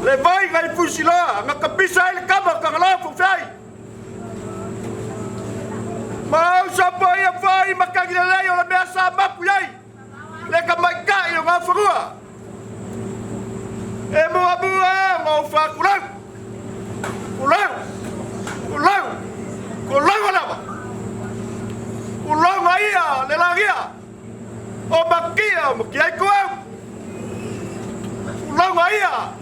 le vai ngai fusiloa nga kapisa ile kama kangala fufai mau sapa ia fai makagila le o me sa mapu yai le kamaika yo nga furua e mo abua mo fa kulang kulang kulang kulang ala kulang ia le lagia o bakia mo kiai kuang kulang ia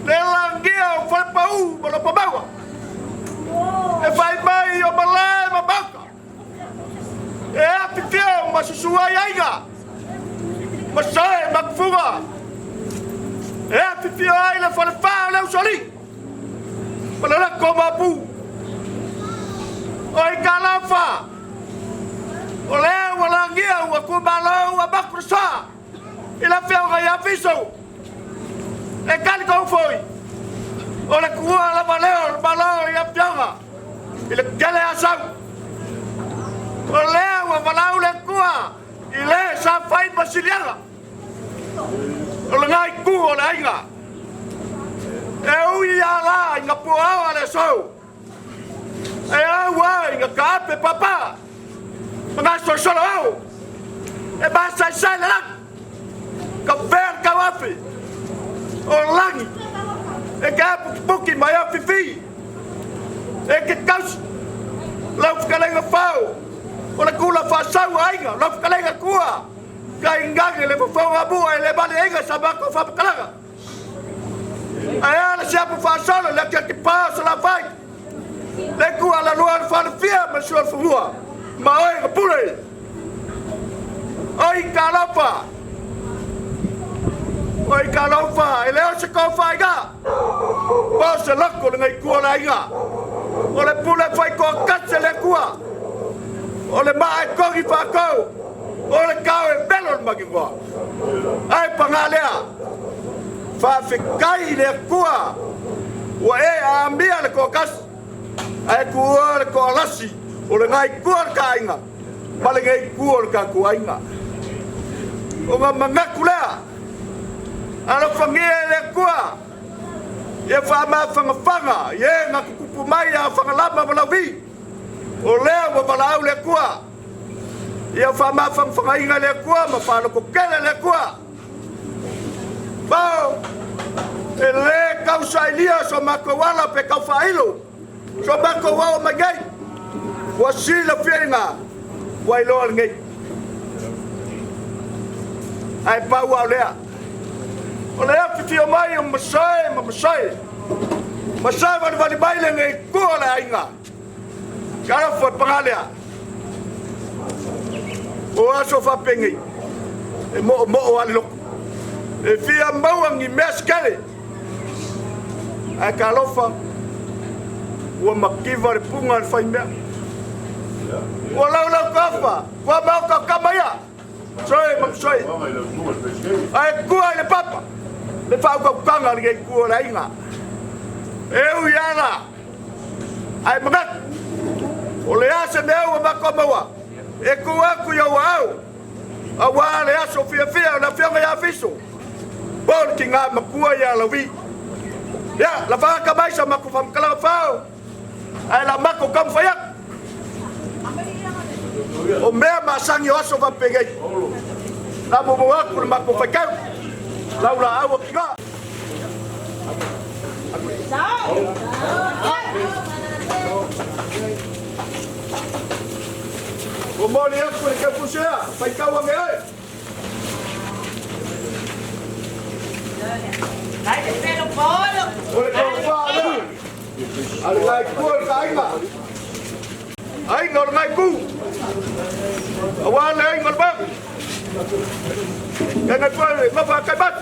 le langia o falpau mo pa bawa e fai mai o malai ma baka e apitio ma susua yaiga ma sai makfuga e apitio ai le falpau le usoli ma la koma pu oi kalafa o le o langia o ku malo a bakrusa ila feo ga ya fiso e kali ko foi o le kua la valeo malo ya pianga ile kale asau o le o valau le kua ile sa fai basilianga o le ngai ku o le ainga e ui ala inga puao ale so e awa inga kape papa mga sosolo au e basa sai le lang ka ver ka wafi o langi e ka puki mai a fifi e ke kaus lau fkalenga fau o le kula fa sau ainga lau fkalenga kua ka ingange le fafau abu e le bale inga sabako fa pakalaga ai ala siapa fa solo le ke pa la fai le kua la luar fa fia ma sual fua ma oi ka pule oi kalofa ele o se ko fai ga po se lako le ngai kua la inga o le pule fai ko katse le kua o le mai ko ki fa ko o le kau e belo ma ki kua ai pangalea fa fikai le kua wa e ambia le ko kas ai kua le ko lasi o le ngai kua ka inga ma le ngai kua ka kua inga o nga mangaku lea ala fangia le kua ye fa ma fanga ye nga kupu mai ya fanga lama malawi o le wa balau le kua ye fa ma fanga inga le kua ma fa ko kele le kua bao ele kausa ilia so mako wala pe kau failo so mako wa magai wasila fienga wailo ngai ai pa wa lea o le fitio mai o masai van vali baile ngai ko la inga kala fo pangalea o aso fa pengi e mo alo e fia mbawang i meskale a kalofa o makiva le punga le faimea o la kafa wa ba ka kamaya soe mam soe ai kua le papa le fa ko kanga le kua la inga e u yana ai magat o le ase me o ba ko mawa e kua ku yo au a wa le aso fia na fia ya fiso bon ki nga makua ya la vi ya la fa ka mai sa maku fam kala fa ai la mako kam fayak o mea masangi oso va pegai la mo mo aku ma ko fakau laula awa kiga o mo le aku ke pusea pai kau ame ai ai te pelo polo o le ko fa ale lai ko kainga ai ngor ngai ku awan ai ngor bang kan ko ma fa kai bat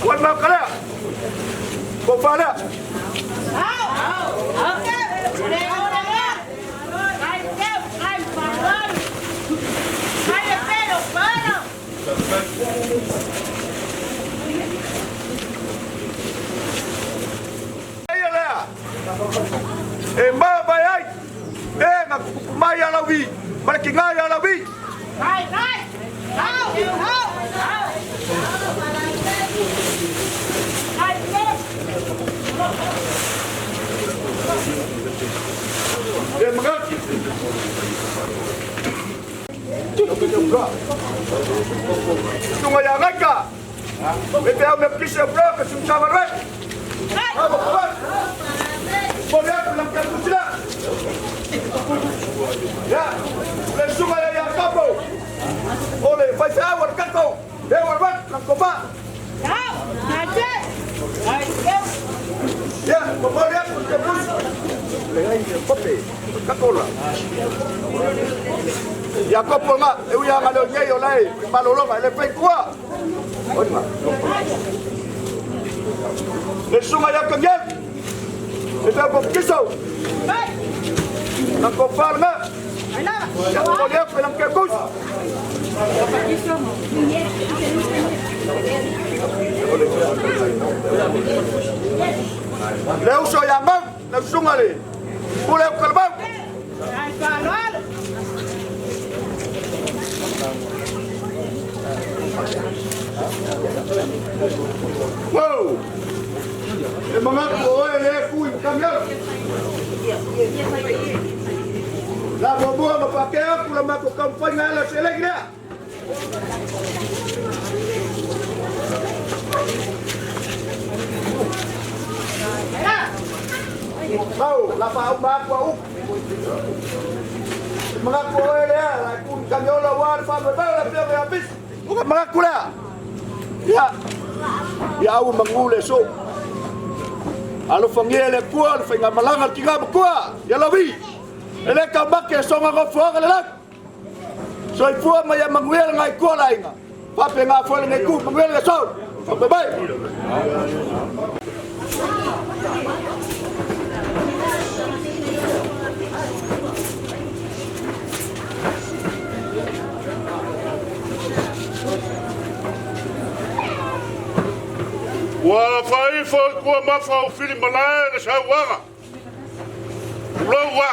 awan ma kala ko fa la okay le ora ai te ai parol ai te pelo polo Sunga ya ngaka. Bete au me kisa bro ke sunga marwet. Apa kabar? Boleh pulang ke Kusila. Ya, le sunga ya kapo. Oleh fasa war kako. Dewa bat nang kopa. Ya, boleh ke bus. Lengai kopi. Kakola. Ya kopo nga, eu ya ngalo nye yo lai, malolo nga le pe kwa. Oi. Le sunga ya kangel. Ita po kiso. Nang kopal nga. Ya boleh pulang ke bus. Leu so yang bang, leu sunga le. Boleh kalbang. Wow. Mga kuya le kuy kamyal. La bobo mapakea kula mako kampanya la selegna. Mau la pa ba kwa u. Mga kuya le la kun kamyola war pa ba la pia habis. Bukan mga kuya. Ya. Ya au mangule so. Alo fangiele kuwa, alo fangiele malanga tinga kuwa, ya lawi. Ele ka bakke songa ko fuanga lelak. So I fuwa ma ya manguel ngai kuwa lainga. Pape nga fuwa ngai ku manguel ga so. Bye bye. Wa fai fo ko ma fa fili malai na sa wa. Lo wa.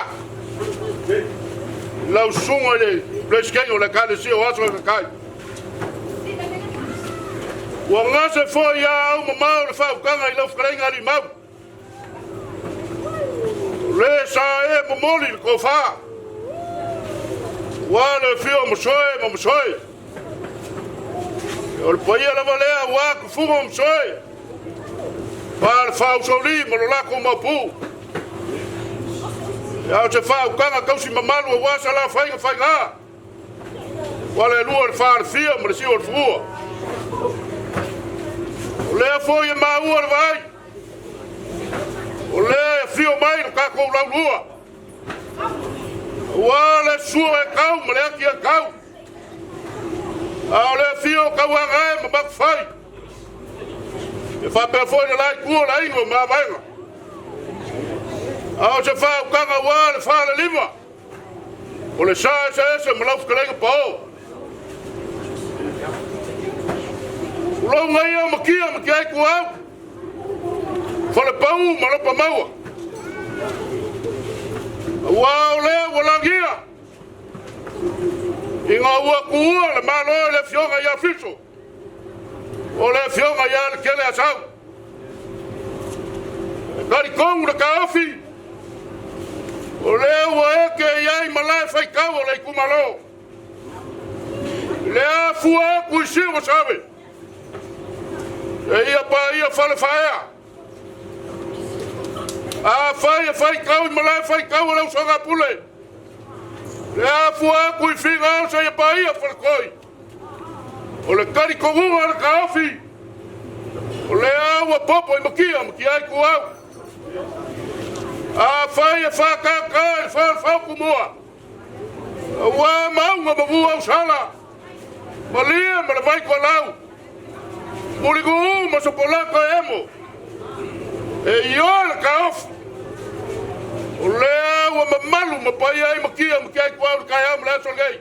La sunga le pleskenyo la kale si o aso ka kai. Wa nga se fo ya o ma le fa ka ngai lo fkrenga ri mau. Le sa e mo moli ko fa. Wa le fio mo soe. O le poia la valea wa ku fu mo soe. Para fau soli mo la ko mo pu. Ya se fau kanga kausi mamalu wa sala fai nga. Wala lu al far fia mo si o fu. Le fo ye ma u vai. O le fio mai ka ko la lua. Wala su e kau mo le ki kau. A le fio ka wa ga mo bak fai. E fa pe fo le lai ku la ingo ma vai. A se fa ka ga wa le fa le lima. O le sa se mo la fu ka pa. Lo ngai o makia ai ku au. Fa le pau ma lo pa mau. Wa le wa la gia. Inga wa ku le ma lo le fionga ya fiso. O le fionga ya le kele asau. Kari kong le kaofi. O le wa eke ya i malai fai kawo le kumalo. Le a fua ku isi o sabe. E ia pa ia fale faea. A fai kau i malai fai kawo le usanga pule. Le a fua ku i finga o sa ia pa ia fale koi. O le kari kongunga le kaofi. O le awa popo i makia ai ku au. A fai e whakaka e whau kumua. A wā maunga mavua au sala. Ma lia ma le vai kua lau. Muriku u ma sopolaka emo. E io le kaofi. O le awa mamalu ma pai ai makia ai ku au le kai au le aso lei.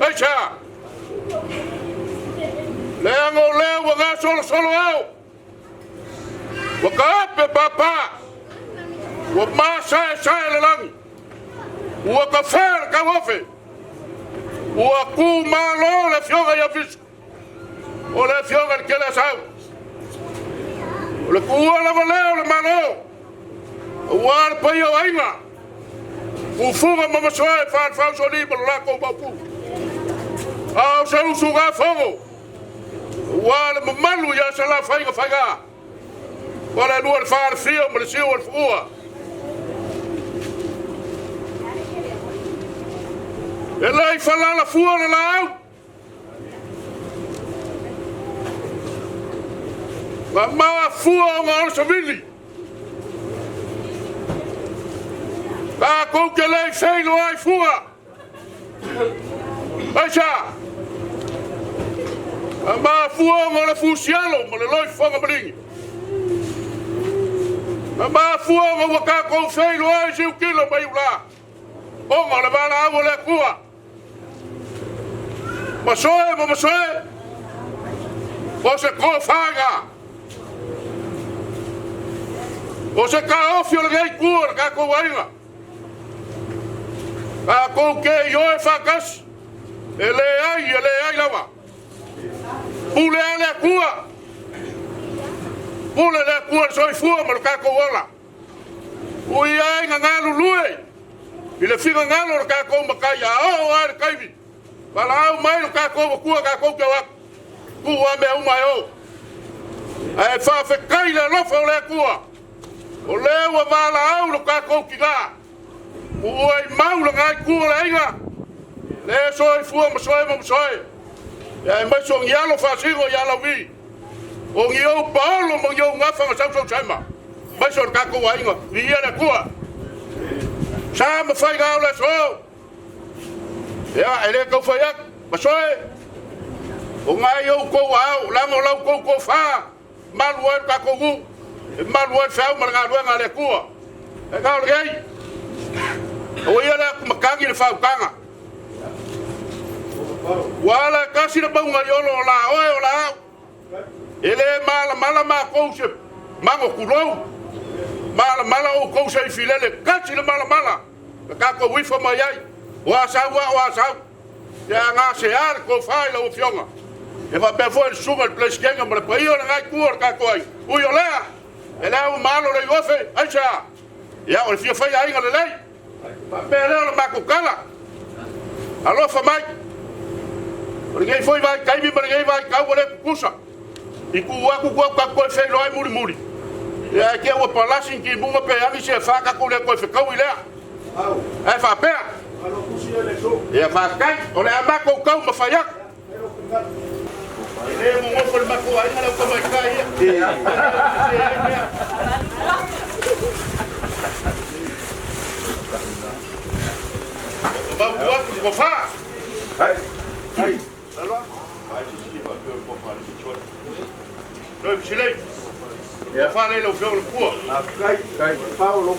Ei sa. Le ango le wa nga solo au. Wa ka ape papa. Wa ma sai le lang. Wa ka fer ka wofe. Wa ku ma lo le fionga ya fis. O le fionga ke la sau. O le ku la valeo le malo. Wa pa yo ainga. U funga mama soe fa so li ba la ko ba pu. Au se usuga fongo. Wala mamalu ya se la faiga. Wala lua far fio ma le siu al fua. Elai falala fua na lau. Ma fua ma al savili. Ka ko ke le felo ai fua. Aisha. Ma fua ma le fusialo ma le loi fonga bringi. Ma fua ma waka ko felo ai siu kilo mai ula. O ma le bana avo le kua. Masoe. O se ko faga. O se ka ofio le gai kua ka ko wainga. Ka ko ke yo e fakas. Ele ai lava. Pule ale kua. Pule le kua soi fua ma ka ko wala. Ui ai ngalu lui. Ile figa ngalo ka ko makaya o ai kaibi. Bala au mai ka ko kua ka ko ke wa. Kua me uma yo. Ai fa fe kai le lo fa le kua. O le wa bala au ka ko kiga. Ui mau le ngai kua le inga. Le soi fua ma soi. Ya mai so yalo fa sigo yalo vi. O ngio Paulo mo yo ngafa sa sama. Mai so ka ko wa inga. Vi le kua. Sama fai gau le so. Ya ele ko fa yak. Masoe. O ngai yo ko wa lango lau ko fa. Maluan ka ko gu. Maluan fa ma nga le kua. E ka le gai. O ia le makangi le fa kanga. Wala kasi na bang yolo la o la. Ele mala ma ko se mango kulo. Mala o ko se filele kasi na mala. Ka ko wi fa mai ai. Wa sa. Ya nga se ar ko fa la o fionga. E va pe fo el sugar plus kenga ma pa io nga kuor ka ko ai. U yo la. Ele o malo le gofe. Acha. Ya o fio fa ai nga le lei. Pa pe le ma ko kala. Alo fa mai. Porque foi vai kai bi porque vai ka wole kusa. I ku wa ku ka ko fe lo ai muri. Ya ke o palasin ki bunga pe ami se fa ka ko le ko fe ka wi le. Ai fa pe. Ya fa kai o le ama ko ka ma fa yak. Ele mo mo for ma ko ai na ko mai kai. Ba wa ko fa. Ai. Allora? Vai ci si va per un po' fare il ciccione. Noi ci lei. E fare lo fiore il cuore. Dai, Paolo.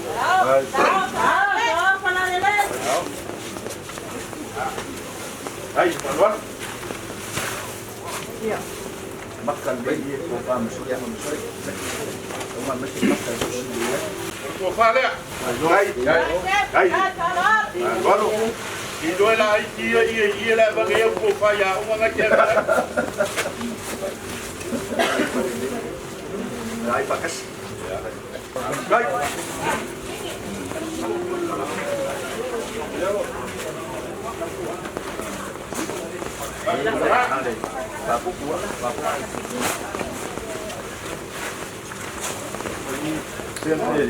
Dai, allora. Makan bayi ko pa musuya musuy. Uma mesti makan musuya. Ko fa le. Dai. Allora. Ido la ia la va que eu falla uma naquela. Ai pakas. Vai. Papo kuat, papo. Sempre.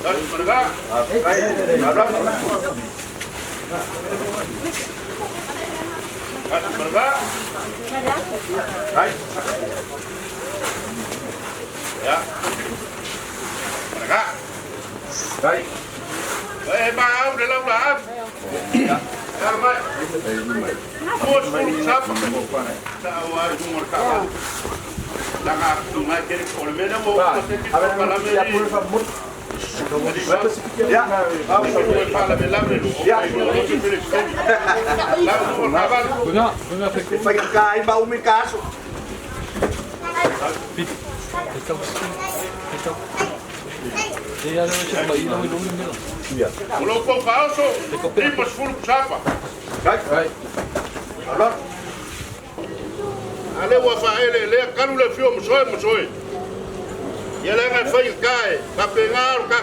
Dai, perga. Berga. Hai. Ya. Berga. Hai. Mau de lâu là. Ya. Ya mai. Bos siapa? Tahu umur kawan. Jangan tungai kiri kalau mana mau kita kalau mana. Ya, Pagkain ba umi kaso? Kalau kau kaso, ini masuk siapa? Baik. Alor. Ale wafa ele kanu le fio musoe. Yela nga fai kai, ka pengar ka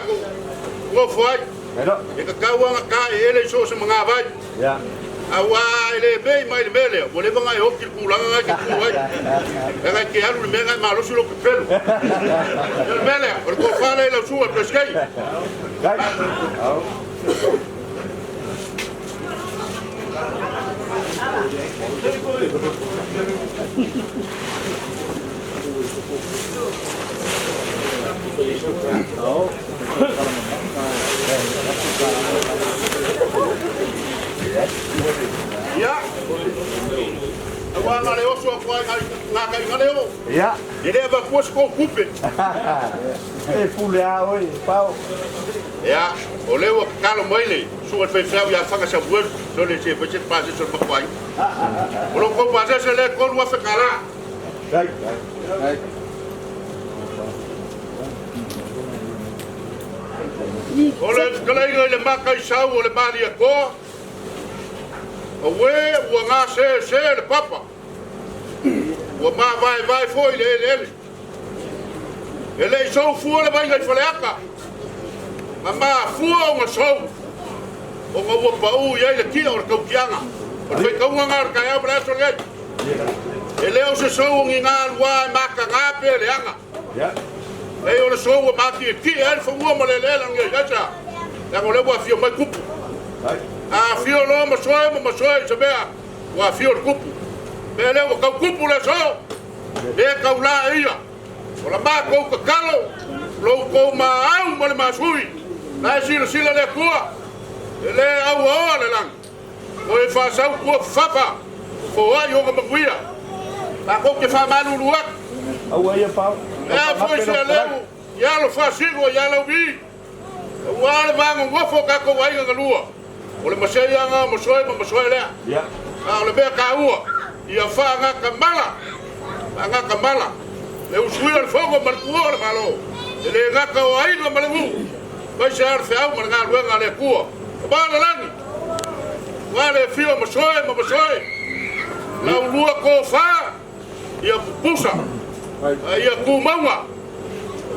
ko foi. E ka kawa ka ele so se mga vai. Ya. awa ele bei mai mele o le manga o ki kulanga ki kuai e ke alu le menga malo sulo ke pelo el mele o ko fale la sua peskai Ya. Agora eu sou na caminhada Ja. ele vai pôr com cupe. E fulea oi, pau. Ya, o leo calo moile, sua fefel ya fanga sa buer, so le se pece pase so papai. O lo ko pase se le ko wa fekala. Dai. O le kalai le makai sa o le mali ko. O we o nga se le papa. O ma vai foi ele. Ele so fu le vai ngai faleaka. Mama fua o so. O ngo pa u ia le kia o ka kianga. O fe ka nga ka ya bra so le. Ele o se so ngi nga wa maka nga pe le anga. Ja. E o le so o maki ki el fo mo le le ngai ya cha. Ya ngo le bo fio mai kupu. Dai. A fio lo mo so se bea. Wa fio kupu. Be le o ka kupu le so. Be ka ula ia. O la ma ko ka kalo. Lo ko ma au mo le masui. Lai sila le kua. Le au le lang. O e fa sau kua fapa. Ko ai o ka makuia. Ta ko ke fa malu luak. Au ai pau. E foi se le. Ya lo fa sigo ya lo vi. Wa le mango ngofo ka ko ai nga lua. O le masai nga mo soi le. Ja. A le be ka ua. Ia fa nga kamala. Nga kamala. Le usui al fogo mal kua le malo. Le nga ka ai nga malu. Vai ser feo mas nga luenga le kua. Ba la langi. Wa le fio mo soi. La lua ko fa. Ia pusa. Ia ku maua.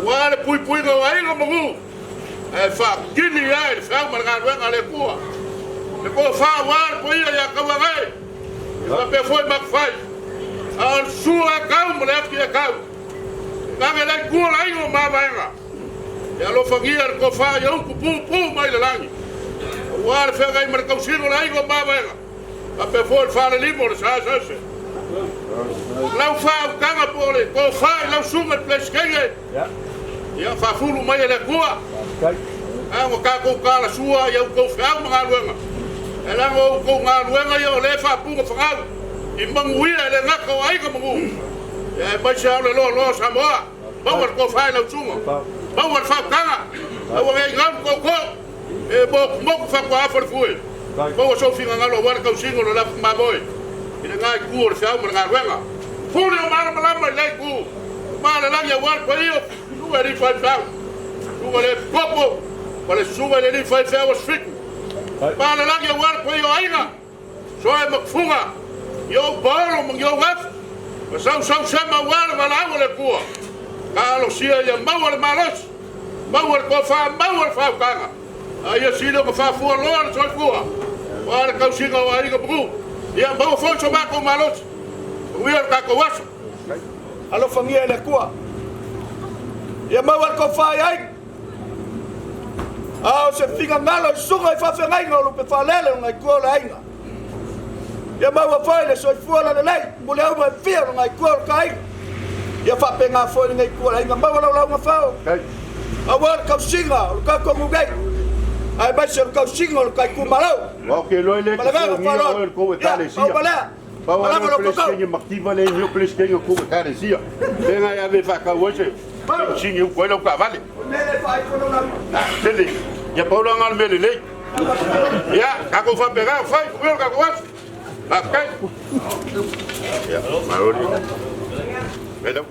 Wa le pui nga ai nga magu. E fa kini ya le feo mas nga luenga le kua. Le ko fa wa po ia ya ka wa ngai. La pe foi mak fai. Al sua ka mo le ki ka. Nga le kua ai ngo ma va. Ya lo fangia ko fa yo ku pu mai le langi. Wa le fega i marcau sino lai go ba ba. A pe for fa le limo sa. Lau fa kanga pole ko fa lau sunga pleskenge. Ja. Ya fa fulu mai le kua. Dai. A mo ka ko kala sua ya ko fa ma luenga. Ela ngo ko nga luenga yo le fa pu fa ngau. I manguia le ngako ai ko mangu. Ya ba sa lo sa mo. Ba ko fa lau sunga. Mau al fa kanga. Au ngai ngam ko. E mo fa kwa fa foi. Mau so finga ngalo war ka singo lo la ma boy. Ina ngai ku fa mo nga wenga. Fule o mar mala le ku. Ma la ya war ko io. Tu eri fa fa. Tu le popo. Wale suga le fa fa was fit. Ma la ya war ko io aina. So e makfunga. Yo balo mo yo waf. Sa sama war wala le ku. Kalau sia ya mau le malos. Mau ko fa kanga. Ai sino ko fa fu lo so fu. Wa ka singa wa ri ko bu. Ya mau fo so ma ko malos. Wi ka ko was. Alo fangia le kua. Ya mau ko fa ai. Ao se finga ngalo suga fa fa ngai ngolo pe fa lele ngai ko la inga. Ya mau fa le so fu la le. Mule au ma fia ngai ko kai. Ya fa penga foi ngai ko la inga mau la nga fa. Awal kau singa, kau kau mugai. Ai ba se kau singa kau ku malo. Okay, lo le ko tale sia. Ba wa no pleskenye maktiva le yo pleskenye ko tale sia. Venga ya ve fa ka woche. Singa ko lo ka vale. Mele fa ko no na. Tele. Ya paulo ngal mele le. Ya, ka ko fa pega fa ko ka ko was. Ba kai. Ya, marori. Hello.